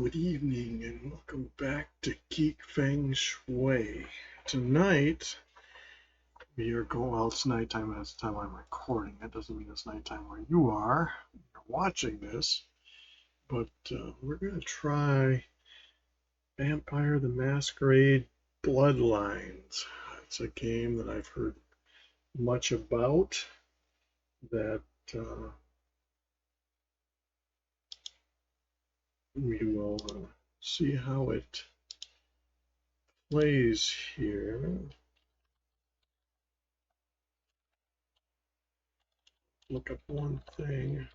Good evening and welcome back to Geek Feng Shui. Tonight we are going, well, it's nighttime at the time I'm recording. That doesn't mean it's nighttime where you are. You're watching this. But we're going to try Vampire the Masquerade Bloodlines. It's a game that I've heard much about that we will see how it plays here. Look up one thing.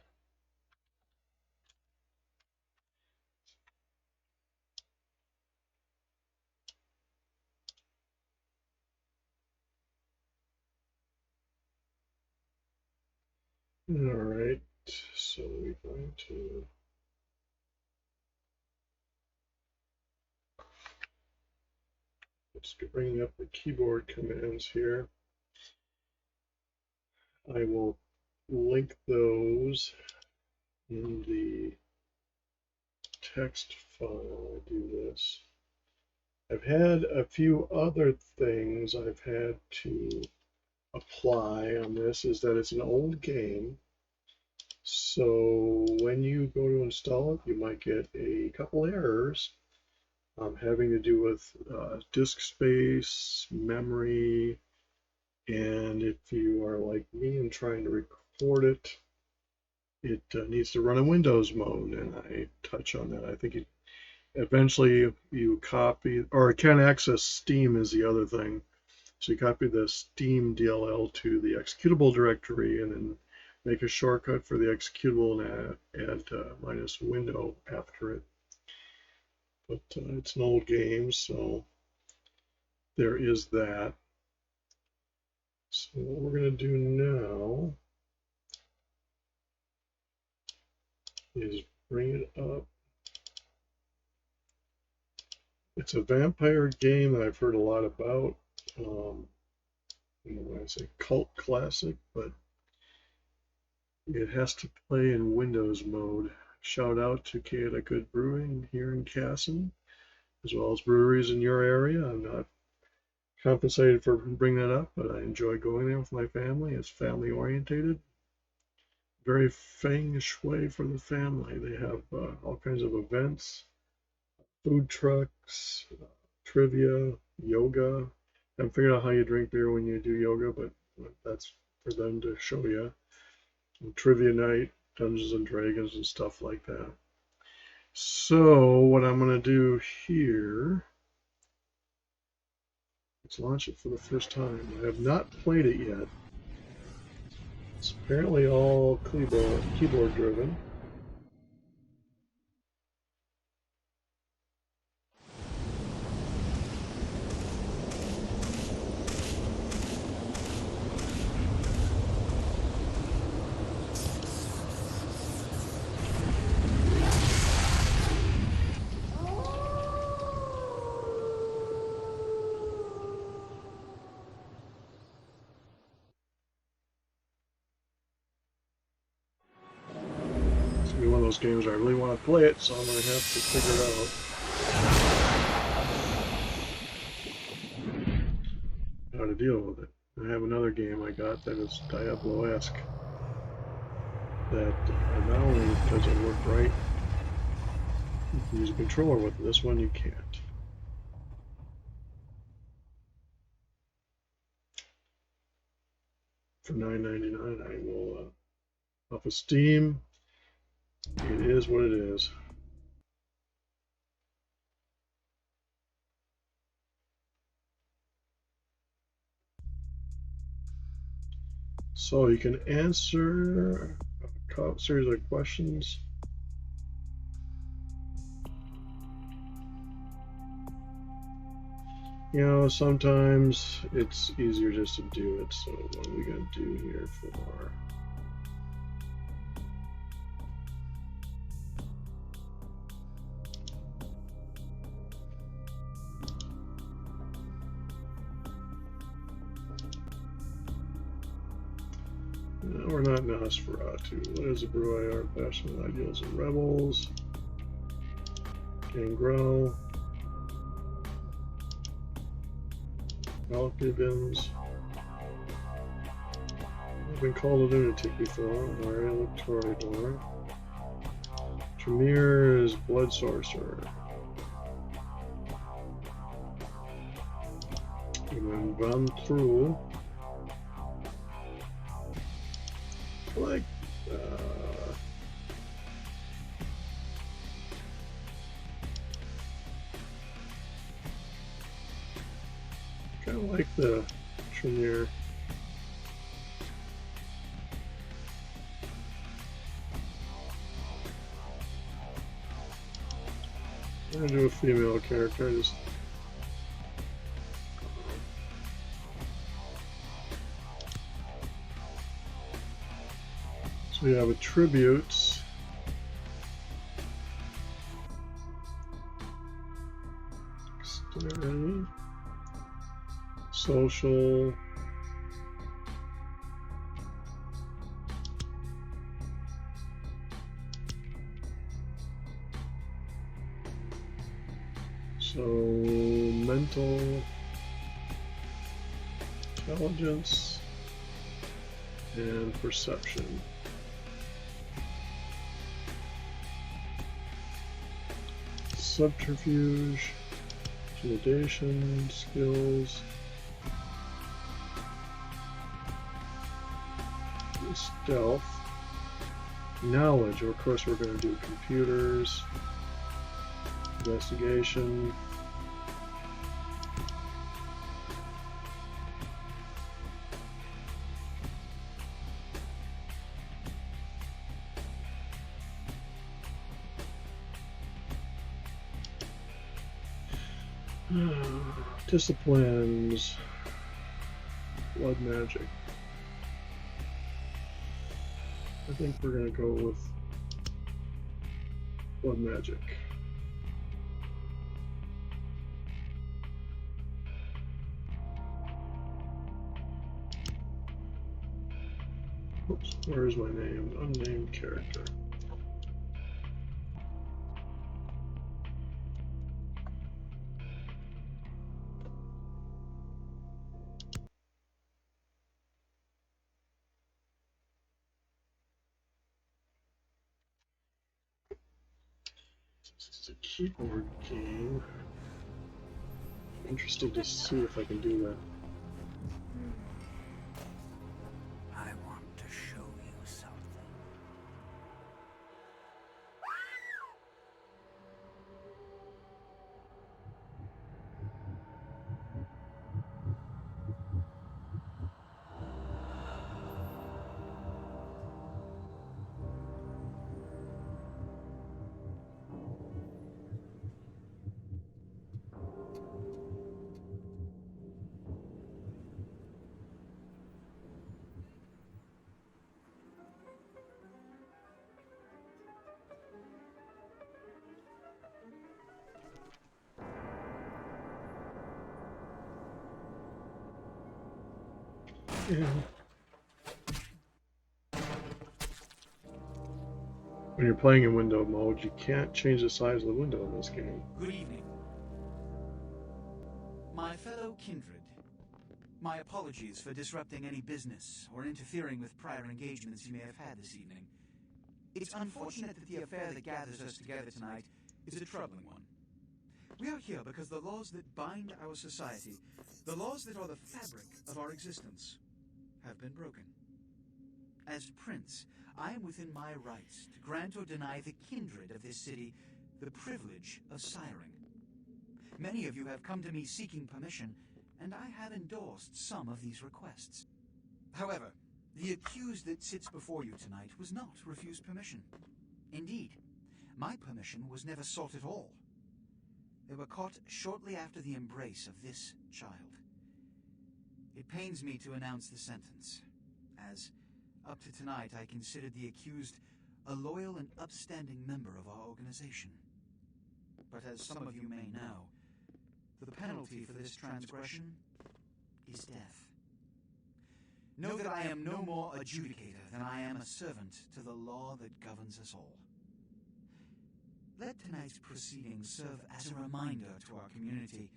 All right, so we're going to just bring up the keyboard commands here. I will link those in the text file. I do this. I've had a few other things I've had to apply on this, is that it's an old game. So when you go to install it, you might get a couple errors having to do with disk space, memory, and if you are like me and trying to record it, it needs to run in Windows mode, and I touch on that. I think eventually you copy, or it can access Steam is the other thing. So you copy the steam.dll to the executable directory and then make a shortcut for the executable and add minus window after it. But it's an old game, so there is that. So what we're going to do now is bring it up. It's a vampire game that I've heard a lot about. When I say cult classic, but it has to play in Windows mode. Shout out to Canada Good Brewing here in Casson, as well as breweries in your area. I'm not compensated for bringing that up, but I enjoy going there with my family. It's family orientated, very Feng Shui for the family. They have all kinds of events, food trucks, trivia, yoga. I haven't figured out how you drink beer when you do yoga, but that's for them to show you. And trivia night, Dungeons and Dragons and stuff like that. So what I'm going to do here is launch it for the first time. I have not played it yet. It's apparently all keyboard driven. One of those games I really want to play it, so I'm going to have to figure out how to deal with it. I have another game I got that is Diablo-esque that not only does it work right, you can use a controller with it. This one you can't. For $9.99 I will off of Steam. It is what it is. So you can answer a series of questions. You know, sometimes it's easier just to do it. So what are we going to do here for... No, we're not Nosferatu. What is a brew I are passionate ideals and rebels? and grow. Balcony bins. I've been called a lunatic before. Mario Torador. Tremere is Blood Sorcerer. And then run through. Like, kind of like the Tremere. I'm gonna do a female character. So we have attributes. Dexterity. Social. So mental, intelligence, and perception. Subterfuge, intimidation, skills, stealth, knowledge. Of course, we're going to do computers, investigation. Disciplines, blood magic. I think we're going to go with blood magic. Oops, where's my name? Unnamed character. It's a keyboard game. Interested to see if I can do that. I want to show you something. Yeah. When you're playing in window mode, you can't change the size of the window in this game. Good evening. My fellow kindred, my apologies for disrupting any business or interfering with prior engagements you may have had this evening. It's unfortunate that the affair that gathers us together tonight is a troubling one. We are here because the laws that bind our society, the laws that are the fabric of our existence, have been broken. As Prince, I am within my rights to grant or deny the kindred of this city the privilege of siring. Many of you have come to me seeking permission, and I have endorsed some of these requests. However, the accused that sits before you tonight was not refused permission. Indeed, my permission was never sought at all. They were caught shortly after the embrace of this child. It pains me to announce the sentence, as up to tonight I considered the accused a loyal and upstanding member of our organization. But as some of you may know, the penalty for this transgression is death. Know that I am no more adjudicator than I am a servant to the law that governs us all. let tonight's proceedings serve as a reminder to our community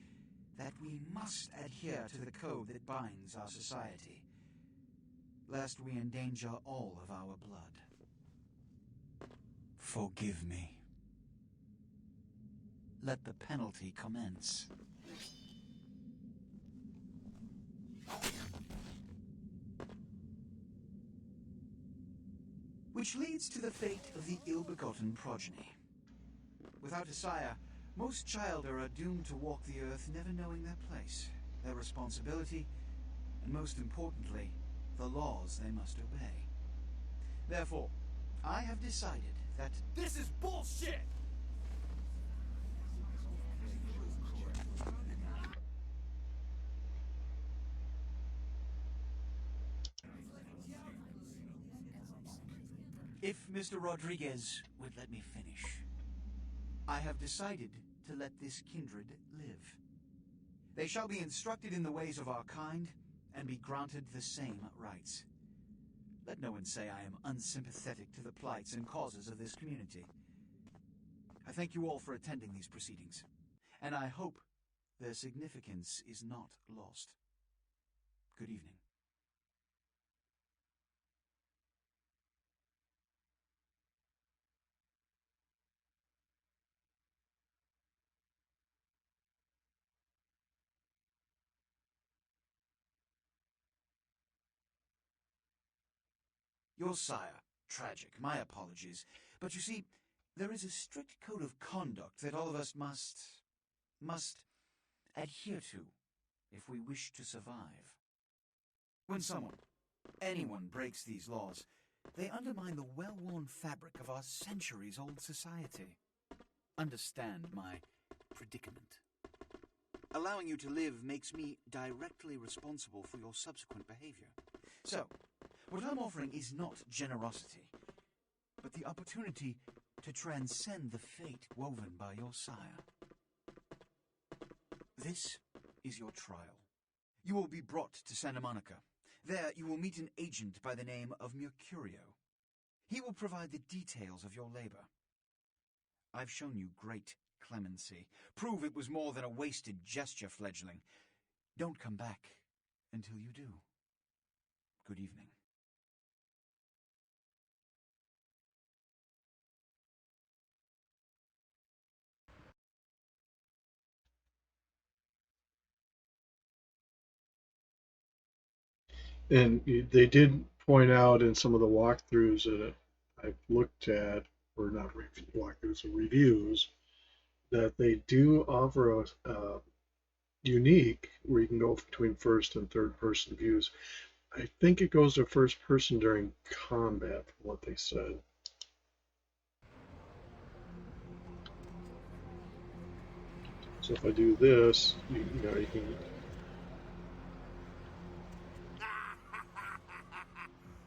that we must adhere to the code that binds our society, lest we endanger all of our blood. Forgive me. Let the penalty commence. Which leads to the fate of the ill-begotten progeny. Without a sire, most childer are doomed to walk the earth never knowing their place, their responsibility, and most importantly, the laws they must obey. Therefore, I have decided that This is bullshit! if Mr. Rodriguez would let me finish, I have decided to let this kindred live. They shall be instructed in the ways of our kind and be granted the same rights. Let no one say I am unsympathetic to the plights and causes of this community. I thank you all for attending these proceedings, and I hope their significance is not lost. Good evening. Your sire, tragic, my apologies. But you see, there is a strict code of conduct that all of us must adhere to if we wish to survive. When anyone breaks these laws, they undermine the well-worn fabric of our centuries-old society. Understand my predicament. Allowing you to live makes me directly responsible for your subsequent behavior. So, what I'm offering is not generosity, but the opportunity to transcend the fate woven by your sire. This is your trial. You will be brought to Santa Monica. There you will meet an agent by the name of Mercurio. He will provide the details of your labor. I've shown you great clemency. Prove it was more than a wasted gesture, fledgling. Don't come back until you do. Good evening. And they did point out in some of the walkthroughs that I've looked at, or not walkthroughs, reviews, that they do offer a unique where you can go between first and third person views. I think it goes to first person during combat, from what they said. So if I do this, you can.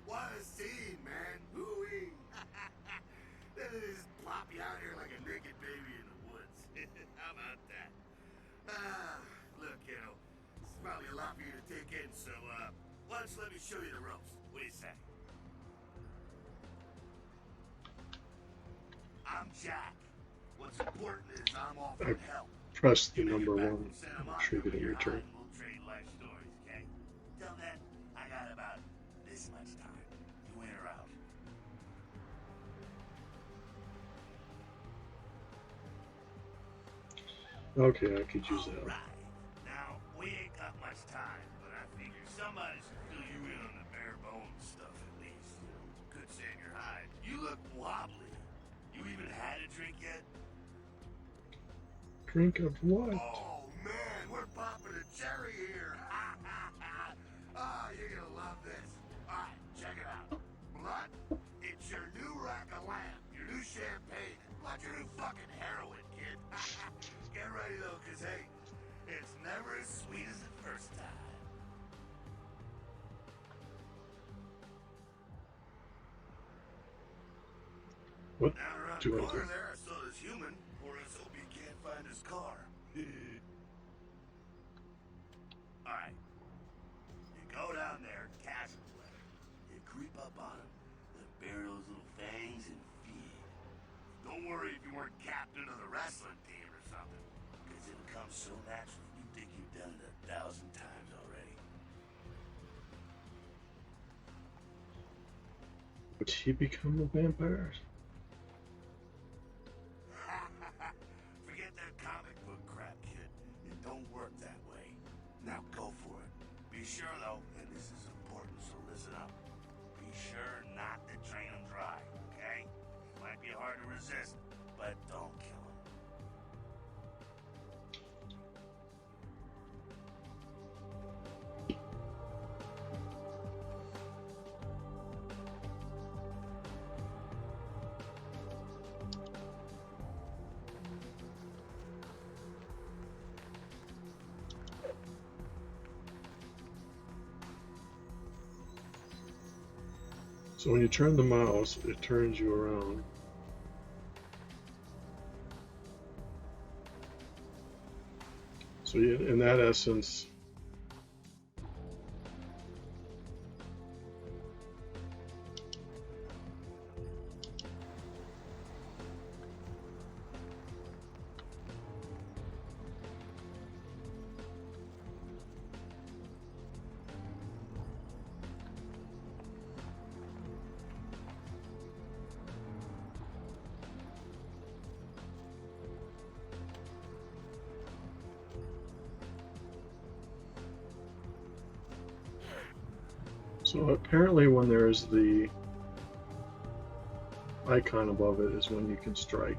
What a scene, man! Hoo-wee! They just plop you out here like a naked baby in the woods. How about that? Look, kiddo, this is probably a lot for you to take in, so, why don't you let me show you the ropes? What do you say? I'm Jack. What's important is I'm offering help. Press the You make number it back one. from Santa I'm Monica sure you when get a you're return. high, and we'll trade life stories, okay? Till then, I got about this much time. You in or out? Okay, I could use that. Alright. Now, we ain't got much time, but I figure somebody should fill you in on the bare bones stuff at least. Could save your hide. You look wobbly. You even had a drink yet? Drink of what? Oh man, we're popping a cherry here. Ah, you're gonna love this. Alright, check it out. Blood, it's your new rack of lamb, your new champagne, like your new fucking heroin, kid. Get ready though, cause hey, it's never as sweet as the first time. What Down around do the I corner do? there, I saw this human, or let's hope he can't find his car. Alright. You go down there, casual, you creep up on him, then bare those little fangs and feed. Don't don't worry if you weren't captain of the wrestling team or something. Because it'll come so natural, you think you've done it 1,000 times already. Would he become a vampire? Forget that comic book crap, kid. It don't work that way. Now go for it. Be sure, though, and this is important, so listen up. Be sure not to drain him dry, okay? It might be hard to resist, but don't kill him. So when you turn the mouse, it turns you around. So in that essence, so apparently when there's the icon above it is when you can strike.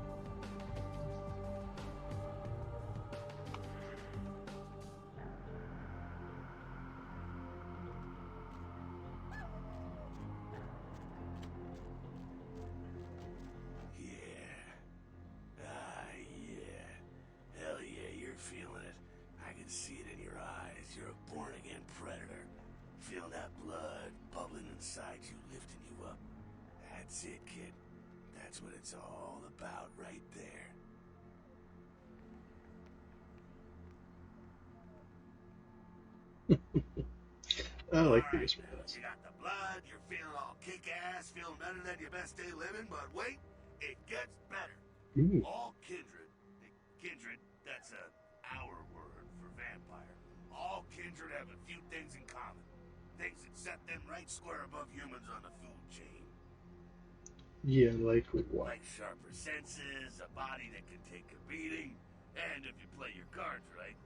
I like these ones. You got the blood, you're feeling all kick-ass, feeling better than your best day living, but wait, it gets better. Ooh. All kindred, that's our word for vampire. All kindred have a few things in common. Things that set them right square above humans on the food chain. Yeah, like what? Like sharper senses, a body that can take a beating, and if you play your cards right,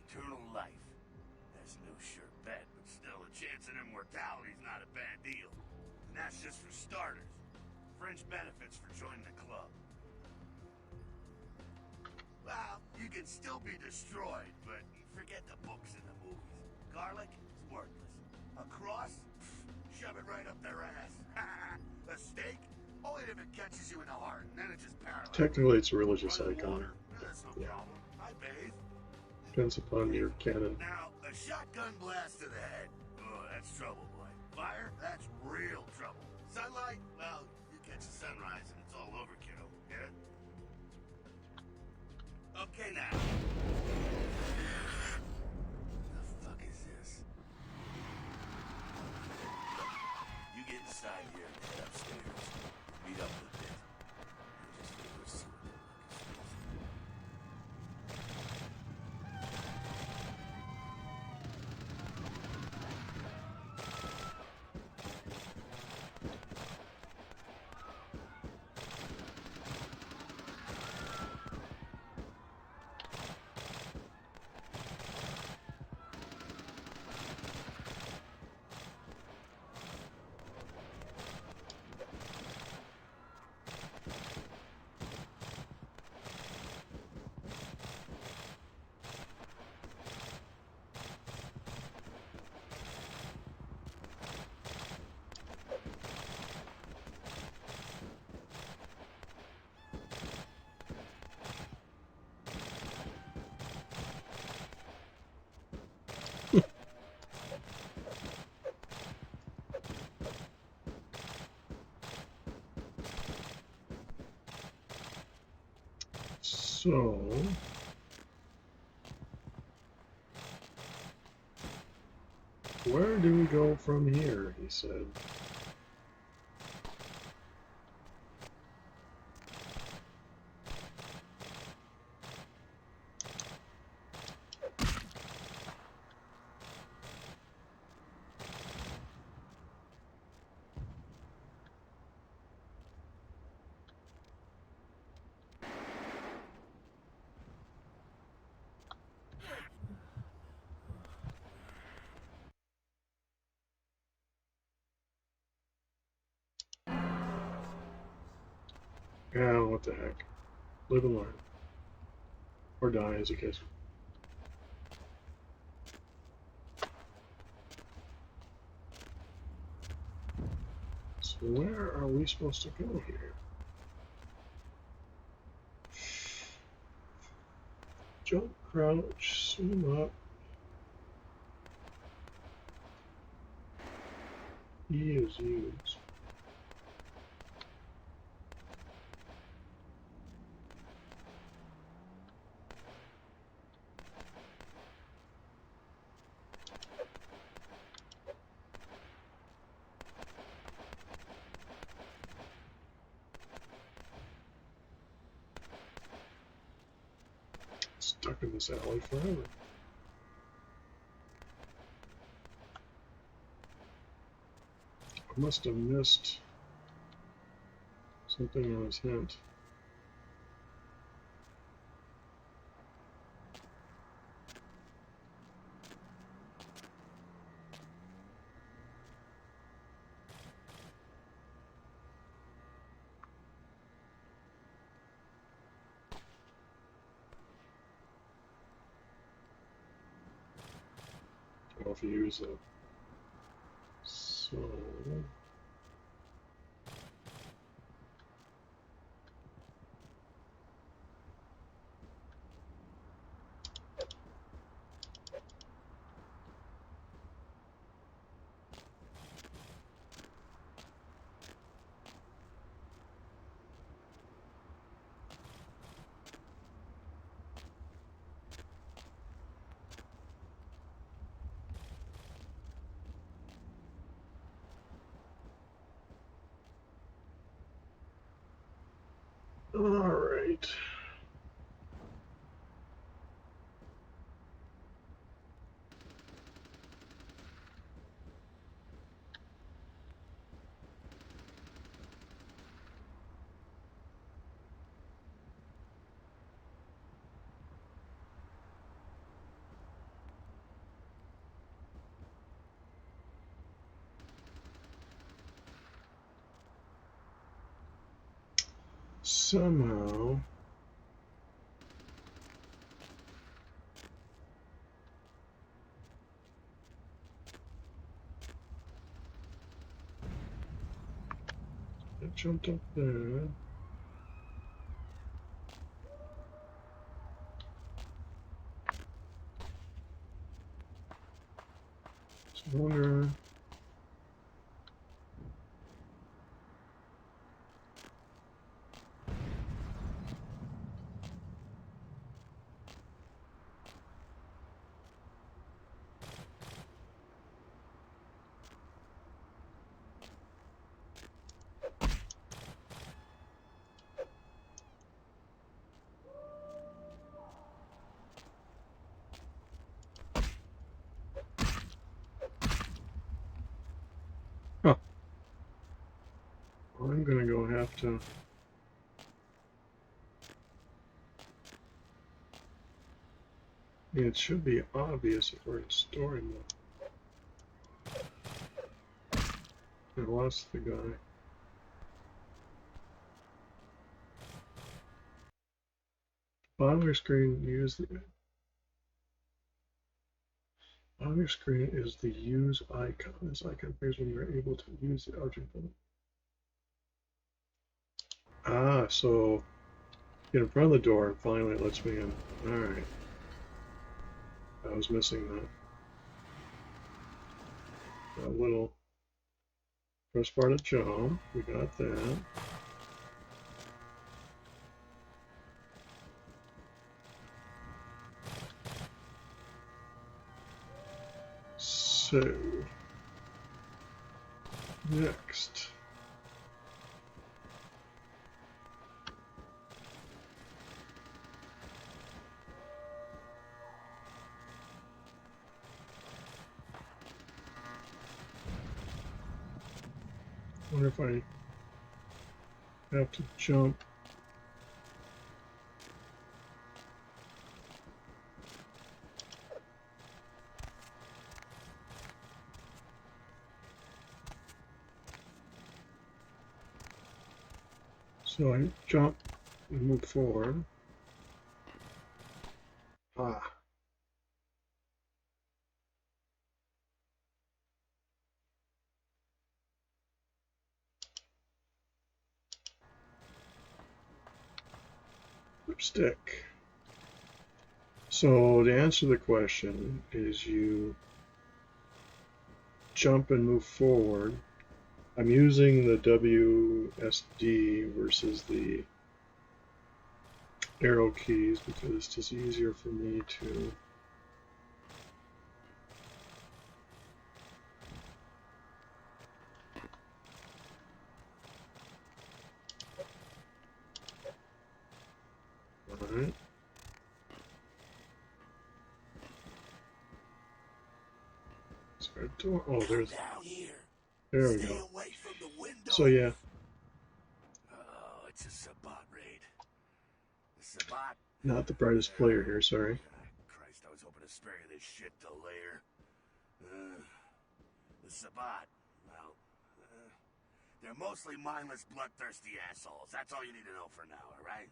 eternal life. That's no sure bet, but still a chance at immortality's not a bad deal. And that's just for starters. Fringe benefits for joining the club. Well, you can still be destroyed, but forget the books and the movies. Garlic is worthless. A cross? Pfft, shove it right up their ass. A stake? Only if it catches you in the heart, and then it just paralyzes. Technically, it's a religious Running icon. water? That's no problem. I bathe. Depends upon your canon. Now, a shotgun blast to the head. Oh, that's trouble, boy. Fire? That's real trouble. Sunlight? Well, you catch a sunrise and it's all over, kiddo. Get it? Okay, now. The fuck is this? You get inside here and head upstairs. Meet up with it. And just leave us see what they're looking So, where do we go from here? He said. Yeah, what the heck. Live and learn. Or die, as a case. So where are we supposed to go here? Jump, crouch, zoom up. E is use. Stuck in this alley forever. I must have missed something on his hint. I'll have to use it. So all right. Somehow it jumped up there. So I wonder. Huh. I'm gonna go have to. It should be obvious if we're in story mode. I lost the guy. Bottom of your screen, use the on your screen is the use icon. This icon appears when you are able to use the object button. Ah, so get in front of the door and finally it lets me in. Alright. I was missing that. That little first part of jump. We got that. So next. I wonder if I have to jump. So I jump and move forward. Ah. Stick. So to answer the question is you jump and move forward. I'm using the WSD versus the arrow keys because it's just easier for me to Alright. So I don't, oh, there's, Down here. there we Stay go. away from the window. So yeah, Oh, it's a Sabbat raid. The Sabbat. not the brightest player here, sorry. Christ, I was hoping to spare you this shit to layer. The Sabbat. Well, they're mostly mindless, bloodthirsty assholes. That's all you need to know for now, alright?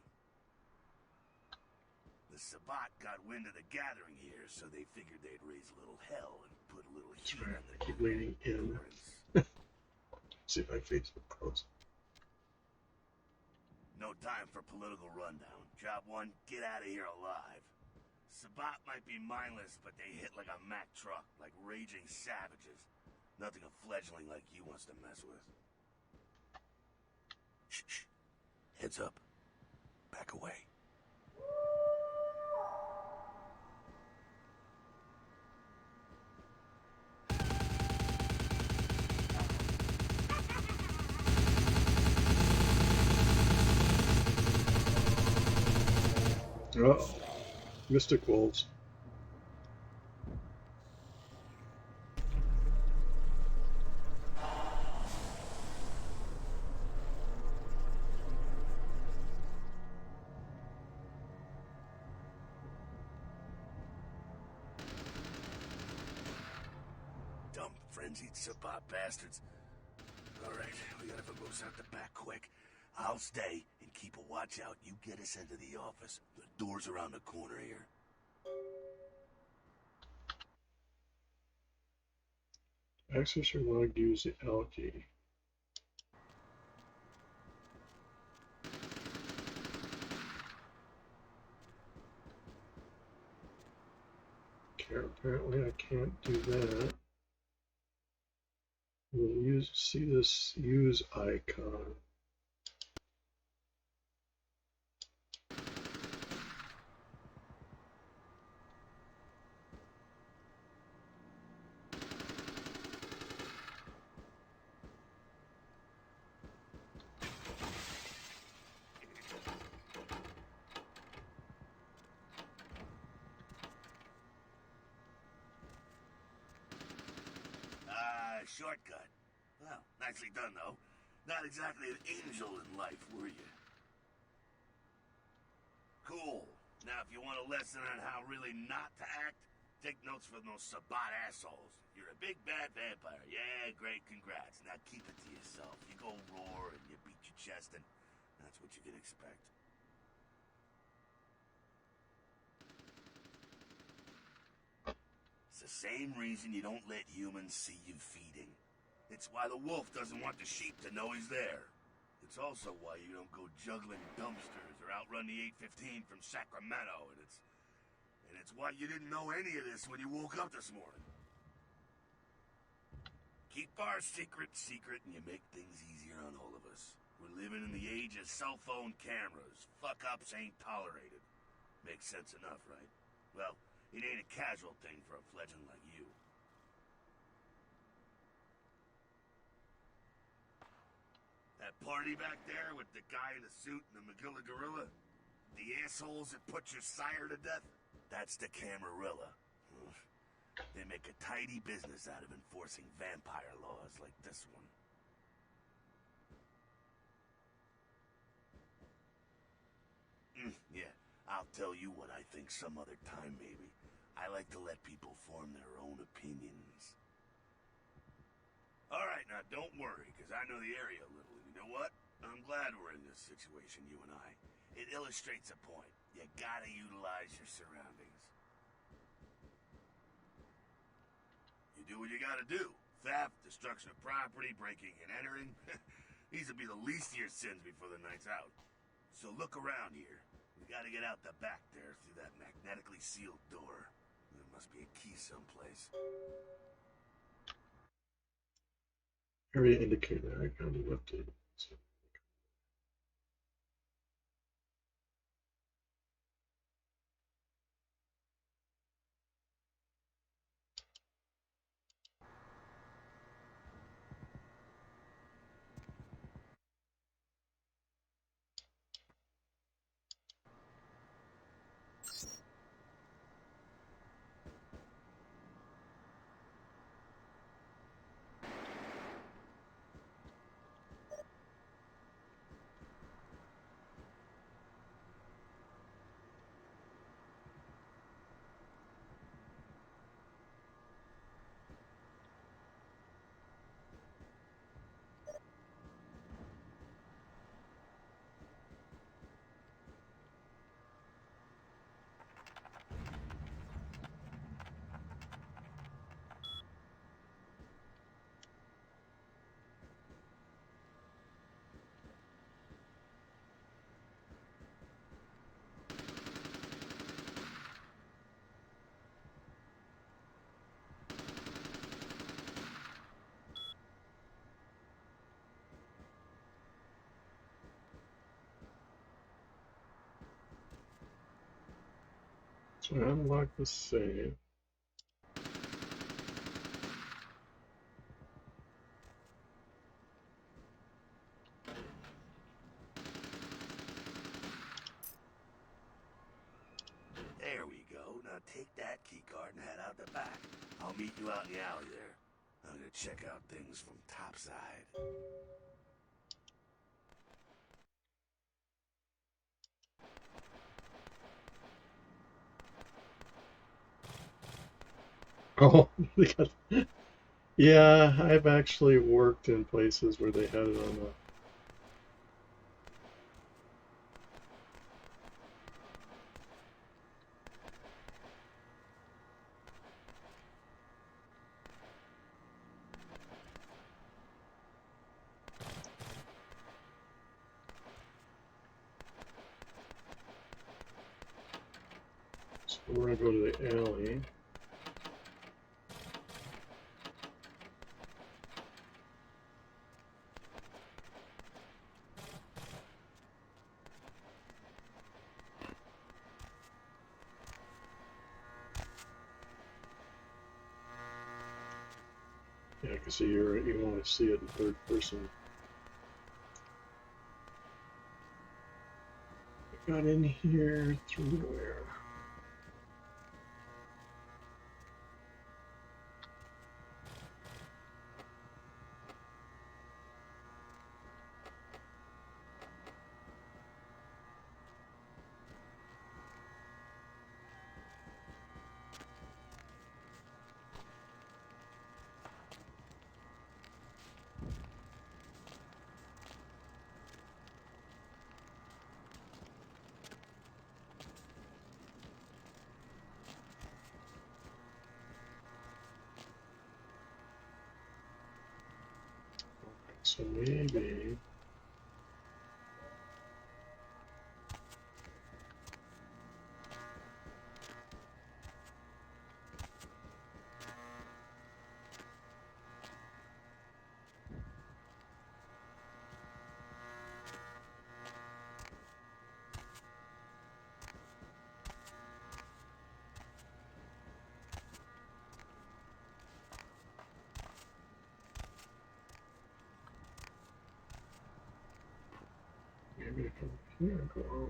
The Sabbat got wind of the gathering here, so they figured they'd raise a little hell and put a little That's heat right. on the I keep leaning in. See if my face is close. No time for political rundown. Job one, get out of here alive. Sabbat might be mindless, but they hit like a Mack truck, like raging savages. Nothing a fledgling like you wants to mess with. Shh. Heads up. Back away. Oh, Mystic Wolves. Dumb, frenzied Sabbat bastards. Alright, we gotta vamoose out the back quick. I'll stay and keep a watch out. You get us into the office. The door's around the corner here. Access your log to use the L key. Okay, apparently I can't do that. We'll see this use icon. Shortcut. Well, nicely done, though. Not exactly an angel in life, were you? Cool. Now, if you want a lesson on how really not to act, take notes from those Sabbat assholes. You're a big bad vampire. Yeah, great, congrats. Now keep it to yourself. You go roar and you beat your chest, and that's what you can expect. It's the same reason you don't let humans see you feeding. It's why the wolf doesn't want the sheep to know he's there. It's also why you don't go juggling dumpsters or outrun the 815 from Sacramento, and it's why you didn't know any of this when you woke up this morning. Keep our secret, and you make things easier on all of us. We're living in the age of cell phone cameras. Fuck-ups ain't tolerated. Makes sense enough, right? Well, it ain't a casual thing for a fledgling like you. That party back there with the guy in the suit and the Magilla gorilla? The assholes that put your sire to death? That's the Camarilla. They make a tidy business out of enforcing vampire laws like this one. Yeah, I'll tell you what I think some other time, maybe. I like to let people form their own opinions. Alright, now don't worry, because I know the area a little, and you know what? I'm glad we're in this situation, you and I. It illustrates a point. You gotta utilize your surroundings. You do what you gotta do. Theft, destruction of property, breaking and entering. These will be the least of your sins before the night's out. So look around here. We gotta get out the back there through that magnetically sealed door. There must be a key someplace. Area indicator. I kind of left it. So. So I unlock the save. There we go. Now take that key card and head out the back. I'll meet you out in the alley there. I'm gonna check out things from topside. Oh, yeah, I've actually worked in places where they had it on the. So we're gonna go to the alley. Yeah, because you want to see it in third person. I got in here through where? So maybe. Maybe from here go.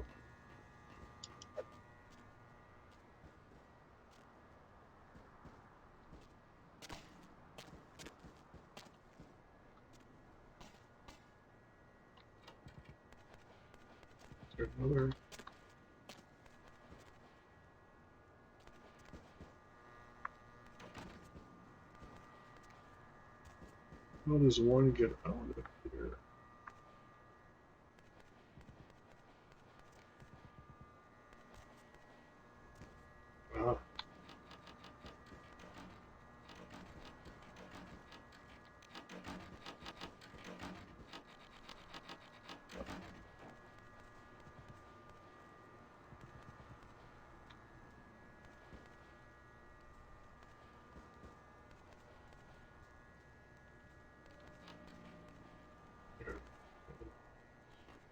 Is there another? How does one get out of here?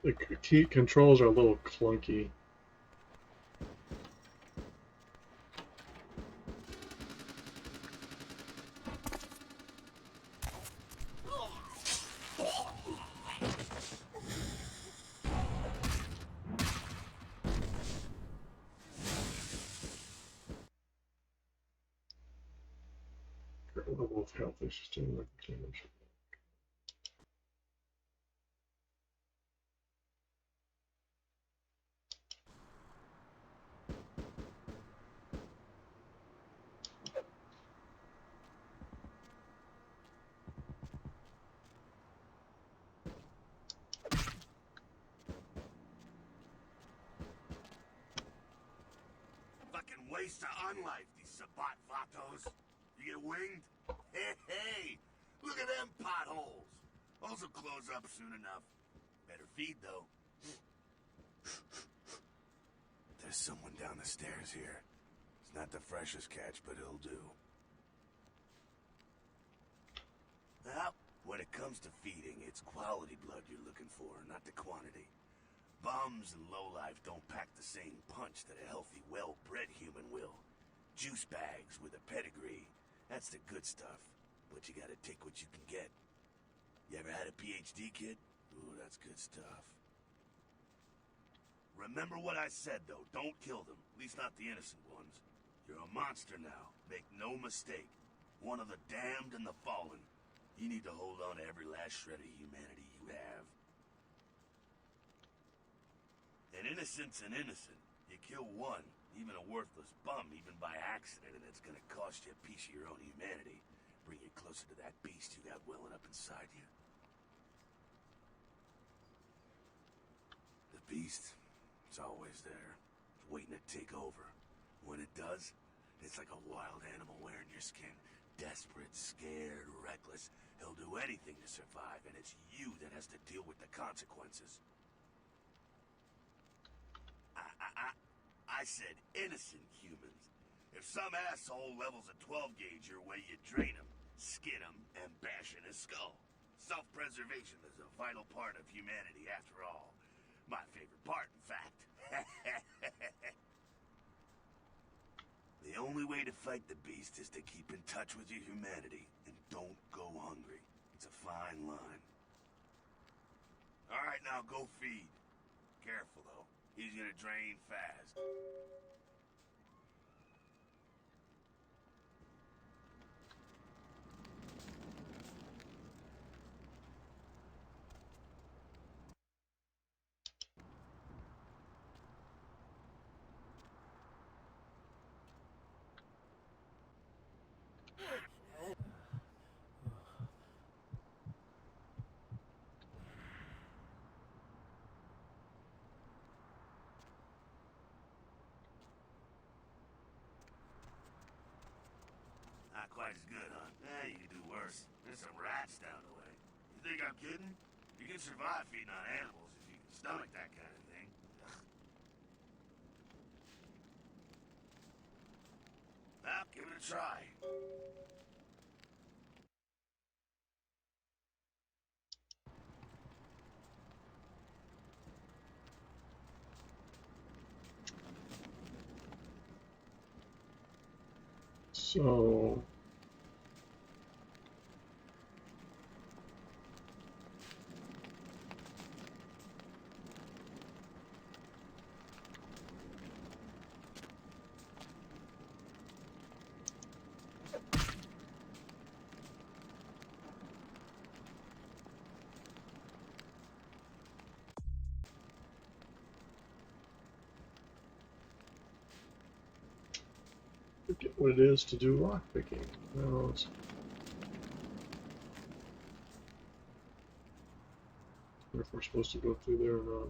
The key controls are a little clunky. Current level of health is just in damage. Fucking waste of unlife, these Sabat vatos. You get winged? Hey, look at them potholes. Those will close up soon enough. Better feed, though. There's someone down the stairs here. It's not the freshest catch, but it'll do. Well, when it comes to feeding, it's quality blood you're looking for, not the quantity. Bums and lowlife don't pack the same punch that a healthy, well-bred human will. Juice bags with a pedigree, that's the good stuff. But you gotta take what you can get. You ever had a PhD, kid? Ooh, that's good stuff. Remember what I said, though. Don't kill them. At least not the innocent ones. You're a monster now. Make no mistake. One of the damned and the fallen. You need to hold on to every last shred of humanity you have. An innocent's an innocent. You kill one, even a worthless bum, even by accident, and it's gonna cost you a piece of your own humanity. Bring you closer to that beast you got welling up inside you. The beast, it's always there, waiting to take over. When it does, it's like a wild animal wearing your skin. Desperate, scared, reckless. He'll do anything to survive, and it's you that has to deal with the consequences. I said innocent humans. If some asshole levels a 12 gauge your way, you drain him, skin him, and bash in his skull. Self-preservation is a vital part of humanity after all. My favorite part, in fact. The only way to fight the beast is to keep in touch with your humanity, and don't go hungry. It's a fine line. Alright, now go feed. Careful, though. He's gonna drain fast. Not quite as good, huh? You can do worse. There's some rats down the way. You think I'm kidding? You can survive feeding on animals if you can stomach that kind of thing. Well, give it a try. So forget what it is to do lock picking. No, it's if we're supposed to go through there or not.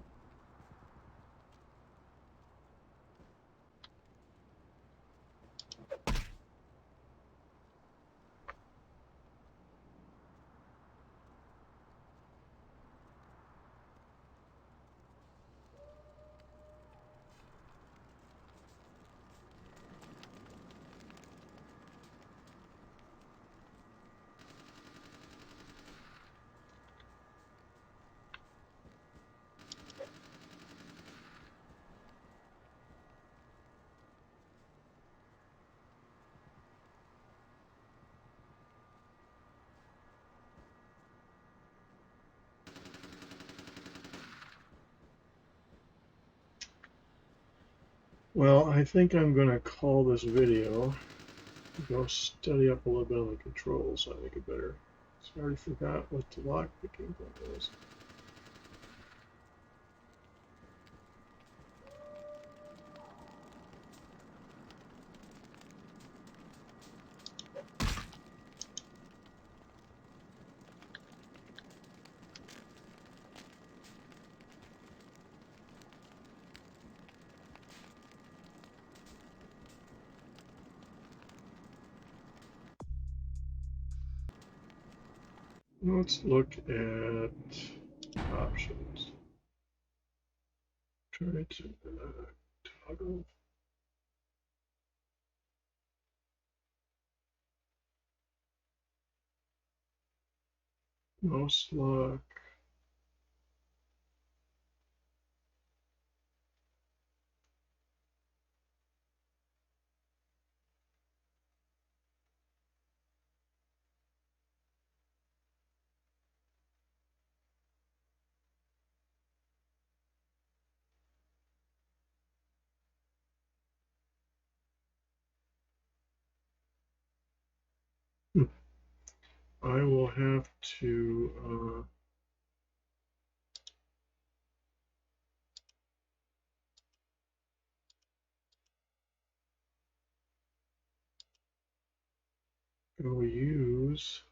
Well, I think I'm going to call this video. Go study up a little bit on the controls so I make it better. So I already forgot what the lock picking thing was. Let's look at options. Try to toggle. Mouse lock. I will have to go use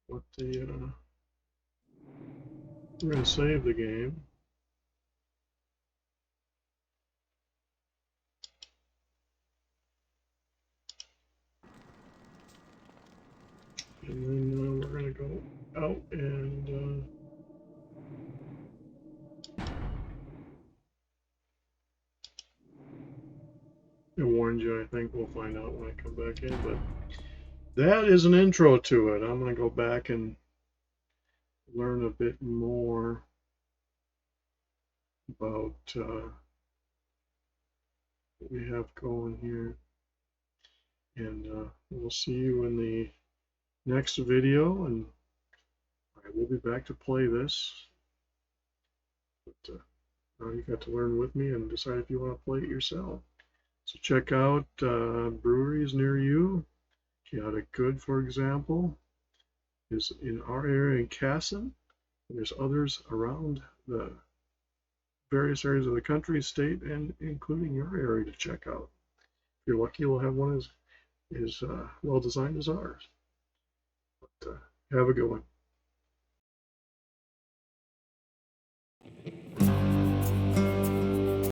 what the we're going to save the game. And then we're going to go out and I warned you, I think we'll find out when I come back in, but that is an intro to it. I'm going to go back and learn a bit more about what we have going here. And we'll see you in the next video, and I will be back to play this. But now you got to learn with me and decide if you want to play it yourself. So check out breweries near you. Chaotic Good, for example, is in our area in Casson. There's others around the various areas of the country, state, and including your area to check out. If you're lucky, you'll have one as well designed as ours. But have a good one.